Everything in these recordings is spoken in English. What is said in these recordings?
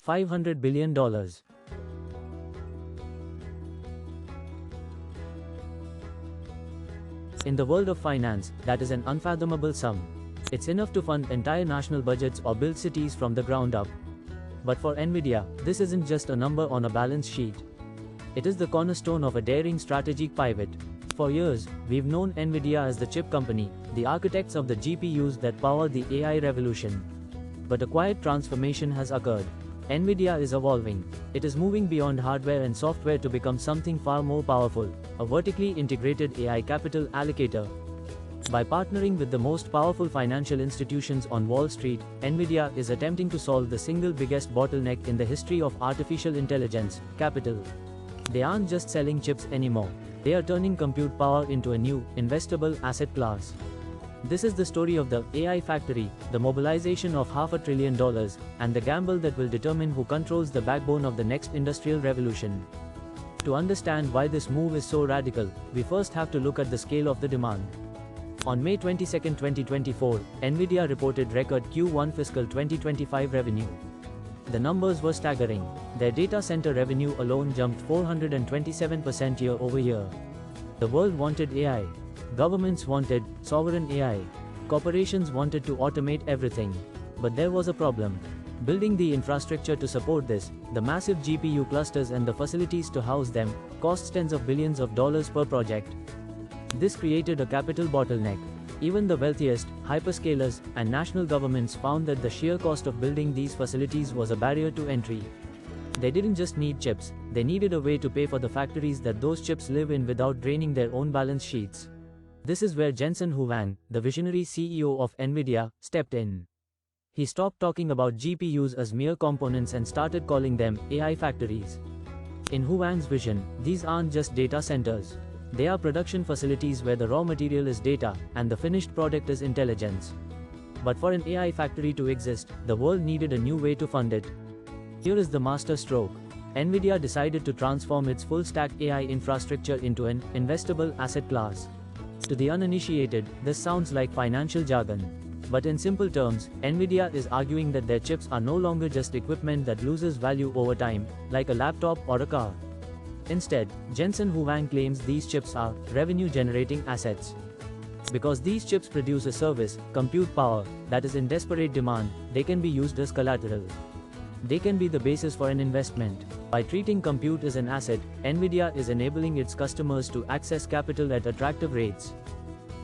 $500 billion. In the world of finance, that is an unfathomable sum. It's enough to fund entire national budgets or build cities from the ground up. But for NVIDIA, this isn't just a number on a balance sheet. It is the cornerstone of a daring strategic pivot. For years, we've known NVIDIA as the chip company, the architects of the GPUs that power the AI revolution. But a quiet transformation has occurred. NVIDIA is evolving. It is moving beyond hardware and software to become something far more powerful, a vertically integrated AI capital allocator. By partnering with the most powerful financial institutions on Wall Street, NVIDIA is attempting to solve the single biggest bottleneck in the history of artificial intelligence: capital. They aren't just selling chips anymore. They are turning compute power into a new, investable asset class. This is the story of the AI factory, the mobilization of $500 billion, and the gamble that will determine who controls the backbone of the next industrial revolution. To understand why this move is so radical, we first have to look at the scale of the demand. On May 22, 2024, NVIDIA reported record Q1 fiscal 2025 revenue. The numbers were staggering. Their data center revenue alone jumped 427% year-over-year. The world wanted AI. Governments wanted sovereign AI. Corporations wanted to automate everything. But there was a problem. Building the infrastructure to support this, the massive GPU clusters and the facilities to house them, costs tens of billions of dollars per project. This created a capital bottleneck. Even the wealthiest, hyperscalers, and national governments found that the sheer cost of building these facilities was a barrier to entry. They didn't just need chips, they needed a way to pay for the factories that those chips live in without draining their own balance sheets. This is where Jensen Huang, the visionary CEO of NVIDIA, stepped in. He stopped talking about GPUs as mere components and started calling them AI factories. In Huang's vision, these aren't just data centers. They are production facilities where the raw material is data, and the finished product is intelligence. But for an AI factory to exist, the world needed a new way to fund it. Here is the master stroke. NVIDIA decided to transform its full-stack AI infrastructure into an investable asset class. To the uninitiated, this sounds like financial jargon. But in simple terms, NVIDIA is arguing that their chips are no longer just equipment that loses value over time, like a laptop or a car. Instead, Jensen Huang claims these chips are revenue-generating assets. Because these chips produce a service, compute power, that is in desperate demand, they can be used as collateral. They can be the basis for an investment. By treating compute as an asset, NVIDIA is enabling its customers to access capital at attractive rates.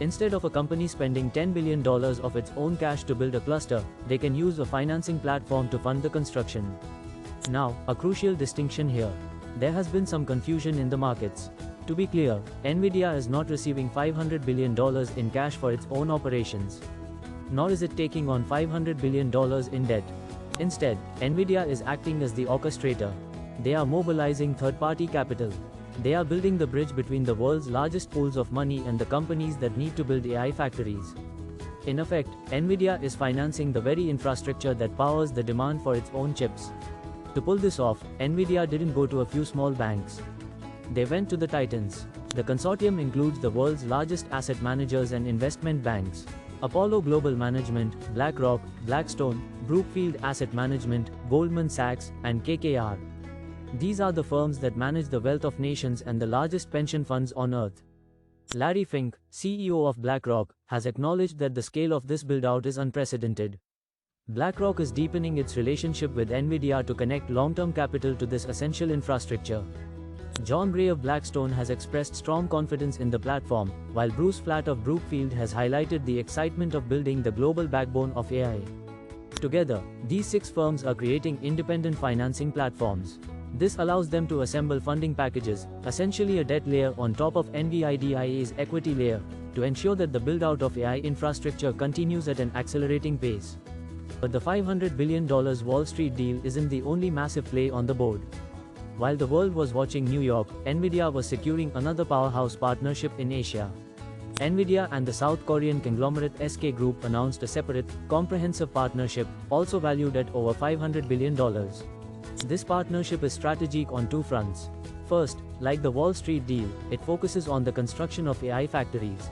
Instead of a company spending $10 billion of its own cash to build a cluster, they can use a financing platform to fund the construction. Now, a crucial distinction here. There has been some confusion in the markets. To be clear, NVIDIA is not receiving $500 billion in cash for its own operations. Nor is it taking on $500 billion in debt. Instead, NVIDIA is acting as the orchestrator. They are mobilizing third-party capital. They are building the bridge between the world's largest pools of money and the companies that need to build AI factories. In effect, NVIDIA is financing the very infrastructure that powers the demand for its own chips. To pull this off, NVIDIA didn't go to a few small banks. They went to the titans. The consortium includes the world's largest asset managers and investment banks: Apollo Global Management, BlackRock, Blackstone, Brookfield Asset Management, Goldman Sachs, and KKR. These are the firms that manage the wealth of nations and the largest pension funds on earth. Larry Fink, CEO of BlackRock, has acknowledged that the scale of this build-out is unprecedented. BlackRock is deepening its relationship with NVIDIA to connect long-term capital to this essential infrastructure. John Gray of Blackstone has expressed strong confidence in the platform, while Bruce Flatt of Brookfield has highlighted the excitement of building the global backbone of AI. Together, these 6 firms are creating independent financing platforms. This allows them to assemble funding packages, essentially a debt layer on top of NVIDIA's equity layer, to ensure that the build-out of AI infrastructure continues at an accelerating pace. But the $500 billion Wall Street deal isn't the only massive play on the board. While the world was watching New York, NVIDIA was securing another powerhouse partnership in Asia. NVIDIA and the South Korean conglomerate SK Group announced a separate, comprehensive partnership, also valued at over $500 billion. This partnership is strategic on 2 fronts. First, like the Wall Street deal, it focuses on the construction of AI factories.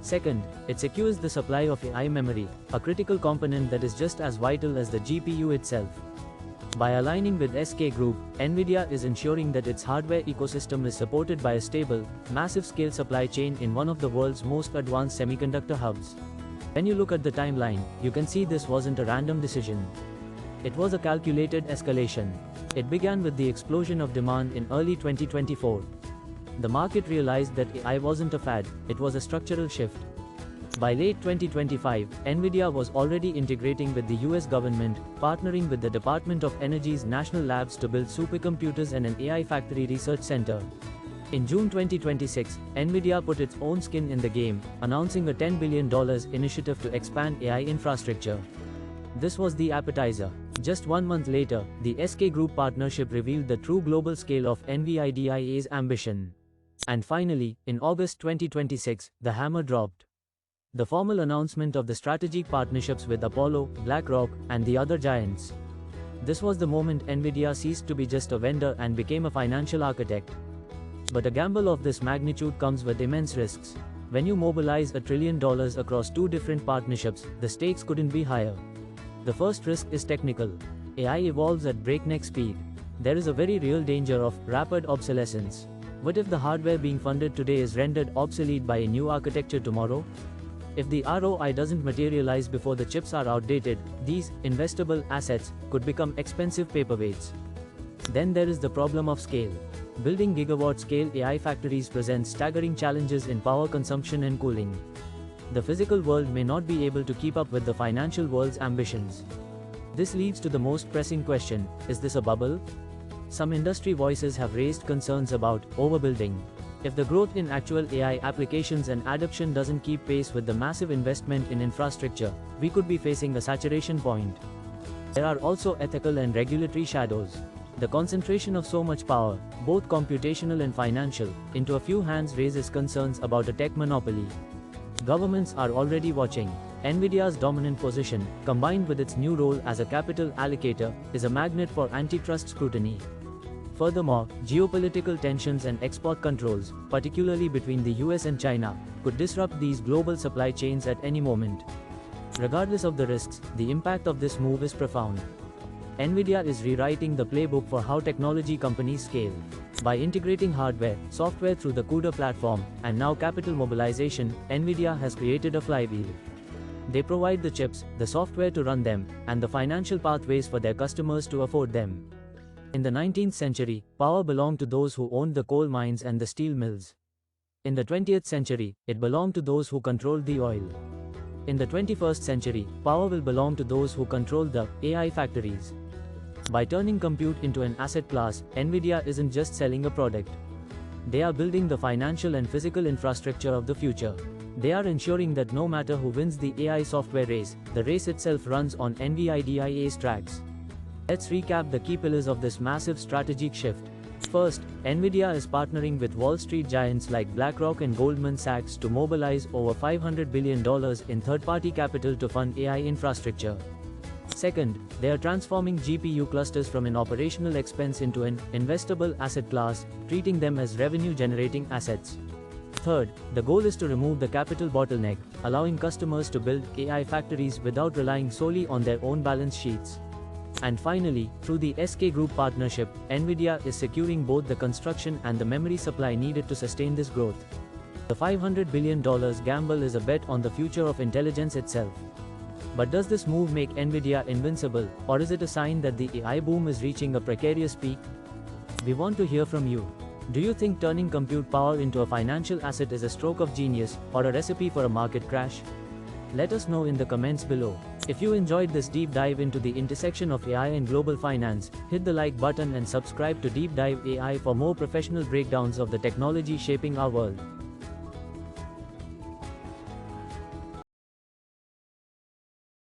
Second, it secures the supply of AI memory, a critical component that is just as vital as the GPU itself. By aligning with SK Group, NVIDIA is ensuring that its hardware ecosystem is supported by a stable, massive-scale supply chain in one of the world's most advanced semiconductor hubs. When you look at the timeline, you can see this wasn't a random decision. It was a calculated escalation. It began with the explosion of demand in early 2024. The market realized that AI wasn't a fad, it was a structural shift. By late 2025, NVIDIA was already integrating with the US government, partnering with the Department of Energy's national labs to build supercomputers and an AI factory research center. In June 2026, NVIDIA put its own skin in the game, announcing a $10 billion initiative to expand AI infrastructure. This was the appetizer. Just 1 month later, the SK Group partnership revealed the true global scale of NVIDIA's ambition. And finally, in August 2026, the hammer dropped. The formal announcement of the strategic partnerships with Apollo, BlackRock, and the other giants. This was the moment NVIDIA ceased to be just a vendor and became a financial architect. But a gamble of this magnitude comes with immense risks. When you mobilize $1 trillion across 2 different partnerships, the stakes couldn't be higher. The first risk is technical. AI evolves at breakneck speed. There is a very real danger of rapid obsolescence. What if the hardware being funded today is rendered obsolete by a new architecture tomorrow? If the ROI doesn't materialize before the chips are outdated, these investable assets could become expensive paperweights. Then there is the problem of scale. Building gigawatt-scale AI factories presents staggering challenges in power consumption and cooling. The physical world may not be able to keep up with the financial world's ambitions. This leads to the most pressing question: is this a bubble? Some industry voices have raised concerns about overbuilding. If the growth in actual AI applications and adoption doesn't keep pace with the massive investment in infrastructure, we could be facing a saturation point. There are also ethical and regulatory shadows. The concentration of so much power, both computational and financial, into a few hands raises concerns about a tech monopoly. Governments are already watching. NVIDIA's dominant position, combined with its new role as a capital allocator, is a magnet for antitrust scrutiny. Furthermore, geopolitical tensions and export controls, particularly between the US and China, could disrupt these global supply chains at any moment. Regardless of the risks, the impact of this move is profound. NVIDIA is rewriting the playbook for how technology companies scale. By integrating hardware, software through the CUDA platform, and now capital mobilization, NVIDIA has created a flywheel. They provide the chips, the software to run them, and the financial pathways for their customers to afford them. In the 19th century, power belonged to those who owned the coal mines and the steel mills. In the 20th century, it belonged to those who controlled the oil. In the 21st century, power will belong to those who control the AI factories. By turning compute into an asset class, NVIDIA isn't just selling a product. They are building the financial and physical infrastructure of the future. They are ensuring that no matter who wins the AI software race, the race itself runs on NVIDIA's tracks. Let's recap the key pillars of this massive strategic shift. First, NVIDIA is partnering with Wall Street giants like BlackRock and Goldman Sachs to mobilize over $500 billion in third-party capital to fund AI infrastructure. Second, they are transforming GPU clusters from an operational expense into an investable asset class, treating them as revenue-generating assets. Third, the goal is to remove the capital bottleneck, allowing customers to build AI factories without relying solely on their own balance sheets. And finally, through the SK Group partnership, NVIDIA is securing both the construction and the memory supply needed to sustain this growth. The $500 billion gamble is a bet on the future of intelligence itself. But does this move make NVIDIA invincible, or is it a sign that the AI boom is reaching a precarious peak? We want to hear from you. Do you think turning compute power into a financial asset is a stroke of genius, or a recipe for a market crash? Let us know in the comments below. If you enjoyed this deep dive into the intersection of AI and global finance, hit the like button and subscribe to Deep Dive AI for more professional breakdowns of the technology shaping our world.